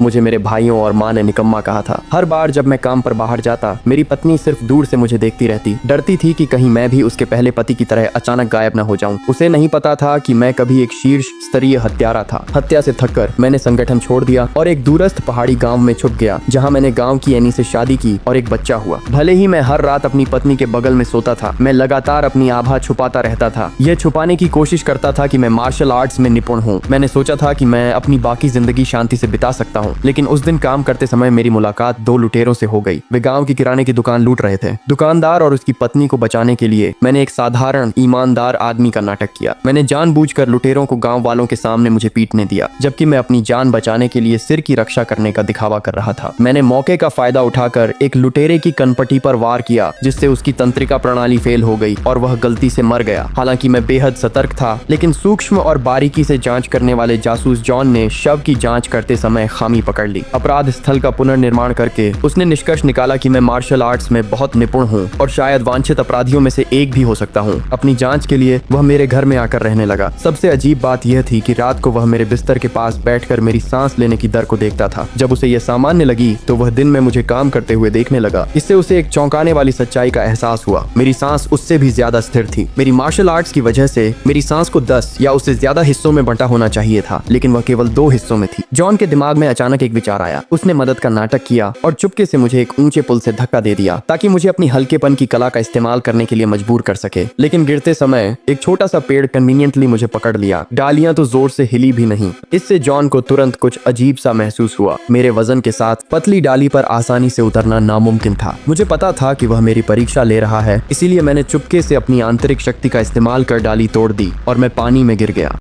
मुझे मेरे भाइयों और माँ ने निकम्मा कहा था। हर बार जब मैं काम पर बाहर जाता, मेरी पत्नी सिर्फ दूर से मुझे देखती रहती, डरती थी कि कहीं मैं भी उसके पहले पति की तरह अचानक गायब न हो जाऊं। उसे नहीं पता था कि मैं कभी एक शीर्ष स्तरीय हत्यारा था। हत्या से थककर मैंने संगठन छोड़ दिया और एक दूरस्थ पहाड़ी गांव में छुप गया, जहां मैंने गांव की एनी से शादी की और एक बच्चा हुआ। भले ही मैं हर रात अपनी पत्नी के बगल में सोता था, मैं लगातार अपनी आभा छुपाता रहता था। यह छुपाने की कोशिश करता था कि मैं मार्शल आर्ट्स में निपुण हूँ। मैंने सोचा था कि मैं अपनी बाकी जिंदगी शांति से बिता सकता हूँ, लेकिन उस दिन काम करते समय मेरी मुलाकात दो लुटेरों से हो गई। वे गांव की किराने की दुकान लूट रहे थे। दुकानदार और उसकी पत्नी को बचाने के लिए मैंने एक साधारण ईमानदार आदमी का नाटक किया। मैंने जानबूझकर लुटेरों को गांव वालों के सामने मुझे पीटने दिया, जबकि मैं अपनी जान बचाने के लिए सिर की रक्षा करने का दिखावा कर रहा था। मैंने मौके का फायदा उठाकर एक लुटेरे की कनपटी पर वार किया, जिससे उसकी तंत्रिका प्रणाली फेल हो गई और वह गलती से मर गया। हालांकि मैं बेहद सतर्क था, लेकिन सूक्ष्म और बारीकी से जांच करने वाले जासूस जॉन ने शव की जांच करते समय खामी पकड़ ली। अपराध स्थल का पुनर्निर्माण करके उसने निष्कर्ष निकाला कि मैं मार्शल आर्ट्स में बहुत निपुण हूँ और शायद वांछित अपराधियों में से एक भी हो सकता हूँ। अपनी जांच के लिए वह मेरे घर में आकर रहने लगा। सबसे अजीब बात यह थी कि रात को वह मेरे बिस्तर के पास बैठकर मेरी सांस लेने की दर को देखता था। जब उसे यह सामान्य लगी तो वह दिन में मुझे काम करते हुए देखने लगा। इससे उसे एक चौंकाने वाली सच्चाई का एहसास हुआ। मेरी सांस उससे भी ज्यादा स्थिर थी। मेरी मार्शल आर्ट्स की वजह से मेरी सांस को 10 या उससे ज्यादा हिस्सों में बंटा होना चाहिए था, लेकिन वह केवल 2 हिस्सों में थी। जॉन के दिमाग में अचानक एक विचार आया। उसने मदद का नाटक किया और चुपके से मुझे एक ऊंचे पुल से धक्का दे दिया, ताकि मुझे अपनी हल्केपन की कला का इस्तेमाल करने के लिए मजबूर कर सके। लेकिन गिरते समय एक छोटा सा पेड़ कन्वीनियंटली मुझे पकड़ लिया। डालियां तो जोर से हिली भी नहीं। इससे जॉन को तुरंत कुछ अजीब सा महसूस हुआ। मेरे वजन के साथ पतली डाली पर आसानी से उतरना नामुमकिन था। मुझे पता था कि वह मेरी परीक्षा ले रहा है, इसीलिए मैंने चुपके से अपनी आंतरिक शक्ति का इस्तेमाल कर डाली तोड़ दी और मैं पानी में गिर गया।